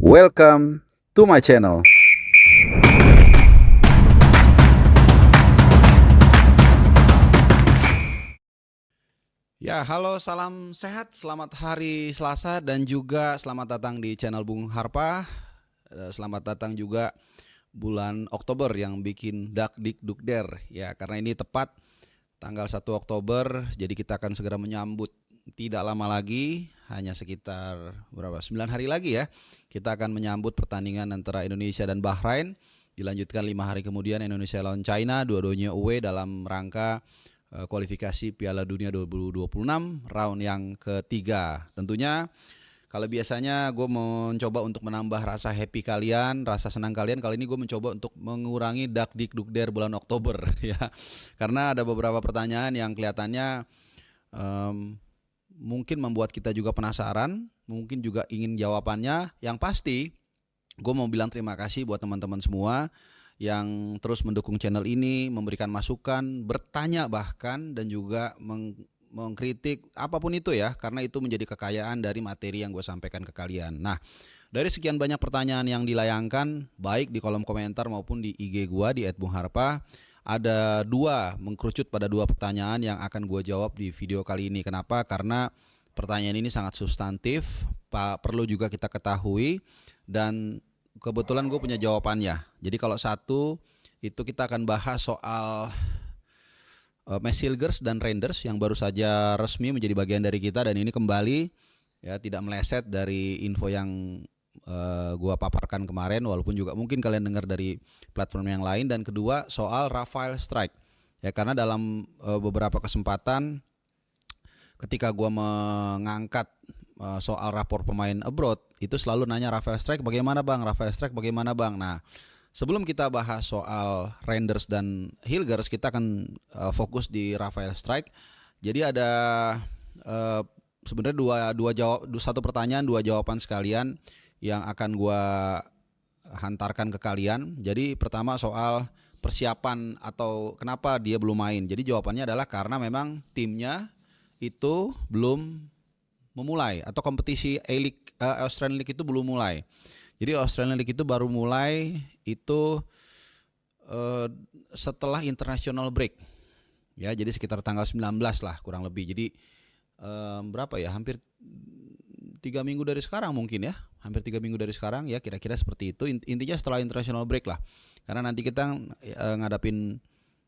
Welcome to my channel. Ya, halo, salam sehat, selamat hari Selasa dan juga selamat datang di channel Bung Harpa. Selamat datang juga bulan Oktober yang bikin dak dik duk der ya, karena ini tepat tanggal 1 Oktober, jadi kita akan segera menyambut tidak lama lagi, hanya sekitar 9 hari lagi ya. Kita akan menyambut pertandingan antara Indonesia dan Bahrain. Dilanjutkan 5 hari kemudian Indonesia lawan China, dua-duanya away dalam rangka kualifikasi Piala Dunia 2026 round yang ketiga. Tentunya kalau biasanya gue mencoba untuk menambah rasa happy kalian, rasa senang kalian, kali ini gue mencoba untuk mengurangi dak dik duk der bulan Oktober ya. Karena ada beberapa pertanyaan yang kelihatannya mungkin membuat kita juga penasaran, mungkin juga ingin jawabannya. Yang pasti gue mau bilang terima kasih buat teman-teman semua yang terus mendukung channel ini, memberikan masukan, bertanya bahkan, dan juga mengkritik apapun itu ya, karena itu menjadi kekayaan dari materi yang gue sampaikan ke kalian. Nah, dari sekian banyak pertanyaan yang dilayangkan baik di kolom komentar maupun di IG gue di @bungharpa, ada mengkerucut pada dua pertanyaan yang akan gue jawab di video kali ini. Kenapa? Karena pertanyaan ini sangat substantif, perlu juga kita ketahui, dan kebetulan gue punya jawabannya. Jadi kalau satu itu kita akan bahas soal Max Hilgers dan Reinders yang baru saja resmi menjadi bagian dari kita, dan ini kembali ya, tidak meleset dari info yang gua paparkan kemarin, walaupun juga mungkin kalian dengar dari platform yang lain. Dan kedua soal Rafael Strike ya, karena dalam beberapa kesempatan ketika gua mengangkat soal rapor pemain abroad, itu selalu nanya Rafael Strike bagaimana bang, Rafael Strike bagaimana bang. Nah, sebelum kita bahas soal Reinders dan Hilgers, kita akan fokus di Rafael Strike. Jadi ada sebenarnya satu pertanyaan dua jawaban sekalian yang akan gua hantarkan ke kalian. Jadi pertama soal persiapan atau kenapa dia belum main. Jadi jawabannya adalah karena memang timnya itu belum memulai, atau kompetisi A-League, Australian League itu belum mulai. Jadi Australian League itu baru mulai itu setelah international break. Ya, jadi sekitar tanggal 19 lah kurang lebih. Jadi berapa ya? Hampir 3 minggu dari sekarang mungkin ya. Hampir 3 minggu dari sekarang ya, kira-kira seperti itu. Intinya setelah international break lah. Karena nanti kita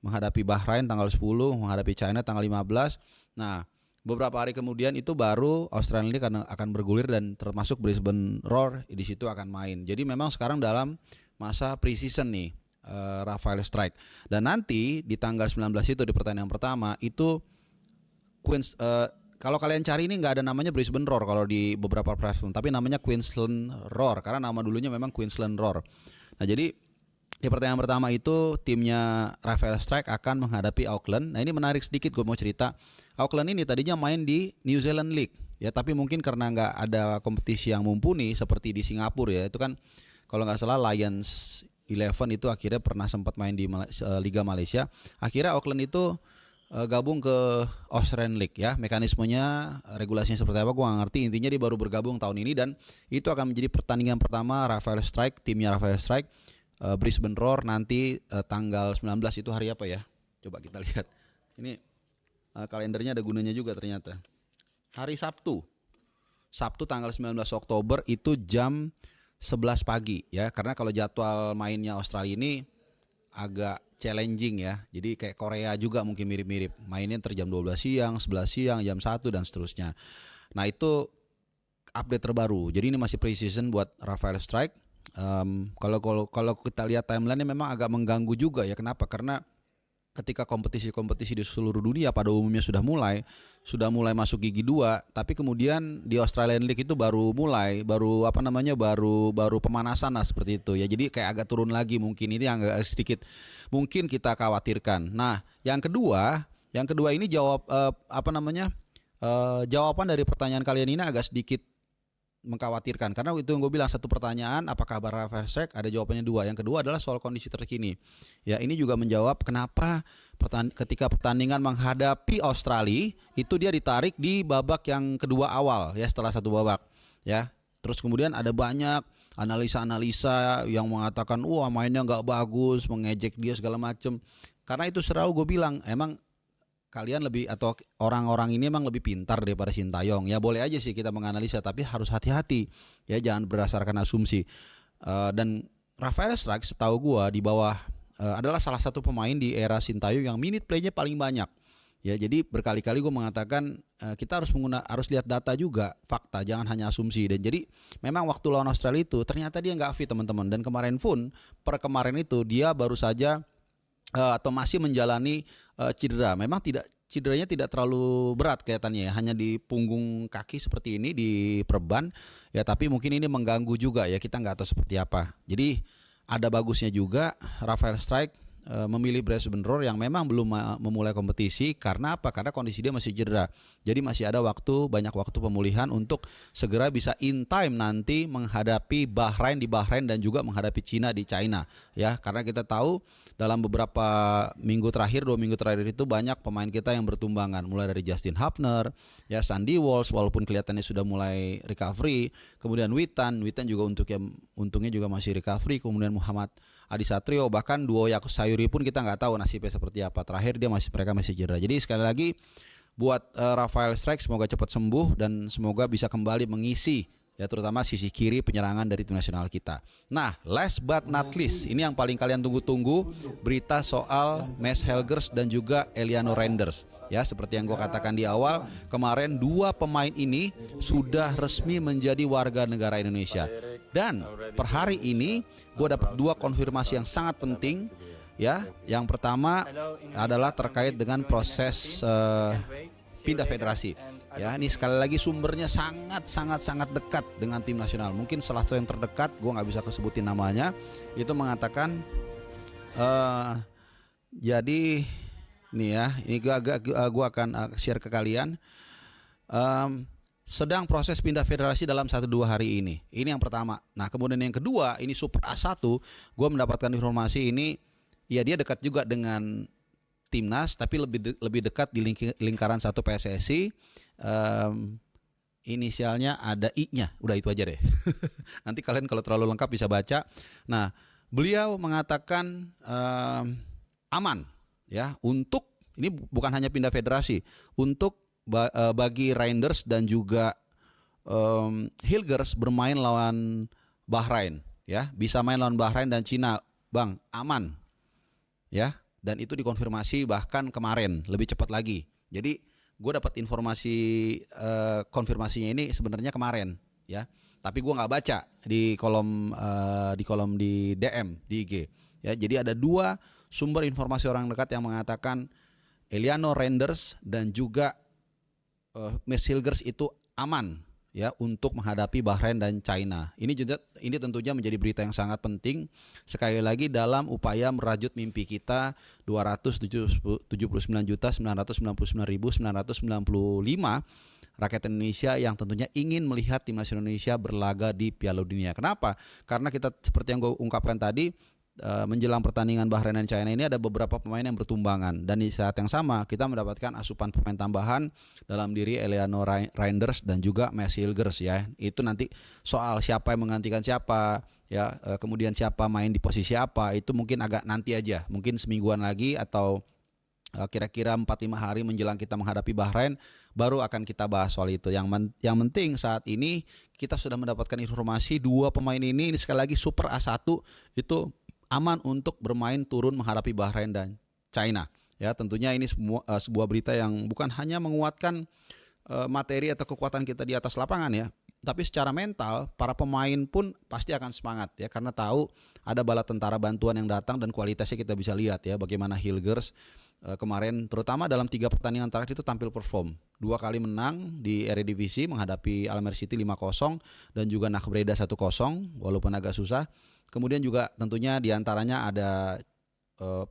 menghadapi Bahrain tanggal 10, menghadapi China tanggal 15. Nah, beberapa hari kemudian itu baru Australian League akan bergulir, dan termasuk Brisbane Roar di situ akan main. Jadi memang sekarang dalam masa pre-season nih Rafael Strike. Dan nanti di tanggal 19 itu di pertandingan pertama itu kalau kalian cari ini nggak ada namanya Brisbane Roar kalau di beberapa platform, tapi namanya Queensland Roar karena nama dulunya memang Queensland Roar. Nah, jadi di pertandingan pertama itu timnya Rafael Strike akan menghadapi Auckland. Nah, ini menarik sedikit, gue mau cerita. Auckland ini tadinya main di New Zealand League ya, tapi mungkin karena nggak ada kompetisi yang mumpuni seperti di Singapura ya, itu kan kalau nggak salah Lions 11 itu akhirnya pernah sempat main di Liga Malaysia. Akhirnya Auckland itu gabung ke Australian League ya. Mekanismenya, regulasinya seperti apa gue gak ngerti. Intinya dia baru bergabung tahun ini, dan itu akan menjadi pertandingan pertama Rafael Strike, timnya Rafael Strike, Brisbane Roar nanti tanggal 19 itu hari apa ya? Coba kita lihat. Ini kalendernya ada gunanya juga ternyata. Hari Sabtu. Sabtu tanggal 19 Oktober itu jam 11 pagi ya. Karena kalau jadwal mainnya Australia ini agak challenging ya. Jadi kayak Korea juga mungkin mirip-mirip. Mainnya jam 12 siang, 11 siang, jam 1 dan seterusnya. Nah, itu update terbaru. Jadi ini masih pre-season buat Rafael Strike. Kalau kita lihat timeline-nya memang agak mengganggu juga ya. Kenapa? Karena ketika kompetisi-kompetisi di seluruh dunia pada umumnya sudah mulai masuk gigi 2, tapi kemudian di Australian League itu baru pemanasan lah seperti itu ya. Jadi kayak agak turun lagi, mungkin ini agak sedikit mungkin kita khawatirkan. Nah, yang kedua ini jawaban dari pertanyaan kalian ini agak sedikit mengkhawatirkan, karena itu yang gue bilang, satu pertanyaan apakah Rafael Strike, ada jawabannya dua. Yang kedua adalah soal kondisi terkini ya. Ini juga menjawab kenapa ketika pertandingan menghadapi Australia itu dia ditarik di babak yang kedua awal ya, setelah satu babak ya. Terus kemudian ada banyak analisa-analisa yang mengatakan wah mainnya nggak bagus, mengejek dia segala macem. Karena itu selalu gue bilang emang kalian lebih atau orang-orang ini emang lebih pintar daripada Sintayong. Ya boleh aja sih kita menganalisa, tapi harus hati-hati ya, jangan berdasarkan asumsi. Dan Rafael Struijk setahu gua di bawah adalah salah satu pemain di era Sintayong yang minute play-nya paling banyak. Ya jadi berkali-kali gue mengatakan kita harus lihat data juga, fakta, jangan hanya asumsi. Dan jadi memang waktu lawan Australia itu ternyata dia nggak fit teman-teman. Dan kemarin pun kemarin itu dia baru saja atau masih menjalani cedera. Memang cederanya tidak terlalu berat kelihatannya ya, hanya di punggung kaki seperti ini di perban ya, tapi mungkin ini mengganggu juga ya, kita nggak tahu seperti apa. Jadi ada bagusnya juga Rafael Struijk memilih Brisbane Roar yang memang belum memulai kompetisi. Karena apa? Karena kondisi dia masih cedera. Jadi masih ada banyak waktu pemulihan untuk segera bisa in time nanti menghadapi Bahrain di Bahrain dan juga menghadapi Cina di China ya. Karena kita tahu dalam beberapa minggu terakhir, 2 minggu terakhir itu banyak pemain kita yang bertumbangan, mulai dari Justin Hubner, ya Sandy Walsh walaupun kelihatannya sudah mulai recovery, kemudian Witan juga untungnya juga masih recovery, kemudian Muhammad Adi Satrio, bahkan duo Yaakob Sayuri pun kita nggak tahu nasibnya seperti apa. Terakhir mereka masih cedera. Jadi sekali lagi buat Rafael Struijk semoga cepat sembuh dan semoga bisa kembali mengisi ya terutama sisi kiri penyerangan dari tim nasional kita. Nah, last but not least, ini yang paling kalian tunggu-tunggu, berita soal Mads Helgers dan juga Eliano Reinders. Ya, seperti yang gue katakan di awal, kemarin 2 pemain ini sudah resmi menjadi warga negara Indonesia. Dan per hari ini gue dapat 2 konfirmasi yang sangat penting. Ya, yang pertama adalah terkait dengan proses pindah federasi. Ya, ini sekali lagi sumbernya sangat dekat dengan tim nasional. Mungkin salah satu yang terdekat, gue nggak bisa kesebutin namanya, itu mengatakan jadi nih ya, ini gue akan share ke kalian. Sedang proses pindah federasi dalam 1-2 hari ini. Ini yang pertama. Nah, kemudian yang kedua, ini Super A1, gue mendapatkan informasi ini, ya dia dekat juga dengan timnas, tapi lebih dekat di lingkaran satu PSSI. Inisialnya ada I-nya, udah itu aja deh. Nanti kalian kalau terlalu lengkap bisa baca. Nah, beliau mengatakan aman ya untuk ini bukan hanya pindah federasi, untuk bagi Reinders dan juga Hilgers bermain lawan Bahrain ya, bisa main lawan Bahrain dan Cina, Bang, aman ya. Dan itu dikonfirmasi bahkan kemarin lebih cepat lagi. Jadi gue dapat informasi konfirmasinya ini sebenarnya kemarin ya, tapi gue nggak baca di kolom di DM di IG ya. Jadi ada 2 sumber informasi orang dekat yang mengatakan Eliano Reinders dan juga Mads Helgers itu aman ya untuk menghadapi Bahrain dan China. Ini tentunya menjadi berita yang sangat penting sekali lagi dalam upaya merajut mimpi kita 279.999.995 rakyat Indonesia yang tentunya ingin melihat timnas Indonesia berlaga di Piala Dunia. Kenapa? Karena kita seperti yang gue ungkapkan tadi, menjelang pertandingan Bahrain dan China ini ada beberapa pemain yang bertumbangan, dan di saat yang sama kita mendapatkan asupan pemain tambahan dalam diri Eliano Reinders dan juga Mads Helgers ya. Itu nanti soal siapa yang menggantikan siapa ya, kemudian siapa main di posisi apa, itu mungkin agak nanti aja, mungkin semingguan lagi atau kira-kira 4-5 hari menjelang kita menghadapi Bahrain baru akan kita bahas soal itu. Yang penting saat ini kita sudah mendapatkan informasi 2 pemain ini sekali lagi Super A1 itu aman untuk bermain turun menghadapi Bahrain dan China. Ya, tentunya ini sebuah berita yang bukan hanya menguatkan materi atau kekuatan kita di atas lapangan ya, tapi secara mental para pemain pun pasti akan semangat ya, karena tahu ada bala tentara bantuan yang datang dan kualitasnya kita bisa lihat ya, bagaimana Hilgers kemarin terutama dalam 3 pertandingan terakhir itu tampil perform. 2 kali menang di Eredivisie menghadapi Almere City 5-0 dan juga NAC Breda 1-0 walaupun agak susah. Kemudian juga tentunya diantaranya ada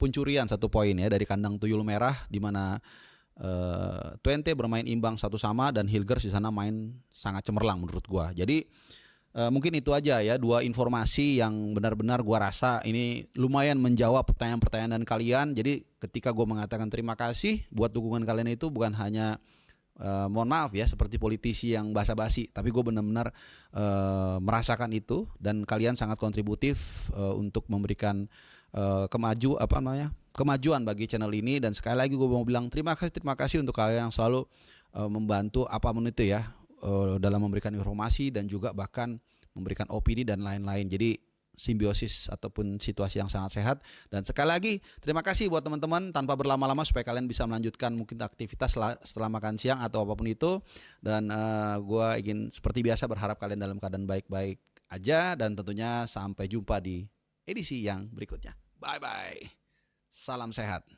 pencurian 1 poin ya dari kandang Tuyul Merah, di mana Twente bermain imbang 1-1 dan Hilgers di sana main sangat cemerlang menurut gua. Jadi mungkin itu aja ya 2 informasi yang benar-benar gua rasa ini lumayan menjawab pertanyaan-pertanyaan kalian. Jadi ketika gua mengatakan terima kasih buat dukungan kalian itu bukan hanya mohon maaf ya seperti politisi yang basa-basi, tapi gue benar-benar merasakan itu, dan kalian sangat kontributif untuk memberikan kemajuan bagi channel ini. Dan sekali lagi gue mau bilang terima kasih untuk kalian yang selalu membantu apapun itu ya, dalam memberikan informasi dan juga bahkan memberikan opini dan lain-lain. Jadi simbiosis ataupun situasi yang sangat sehat. Dan sekali lagi terima kasih buat teman-teman, tanpa berlama-lama supaya kalian bisa melanjutkan mungkin aktivitas setelah makan siang atau apapun itu. Dan gue ingin seperti biasa berharap kalian dalam keadaan baik-baik aja, dan tentunya sampai jumpa di edisi yang berikutnya. Bye bye, salam sehat.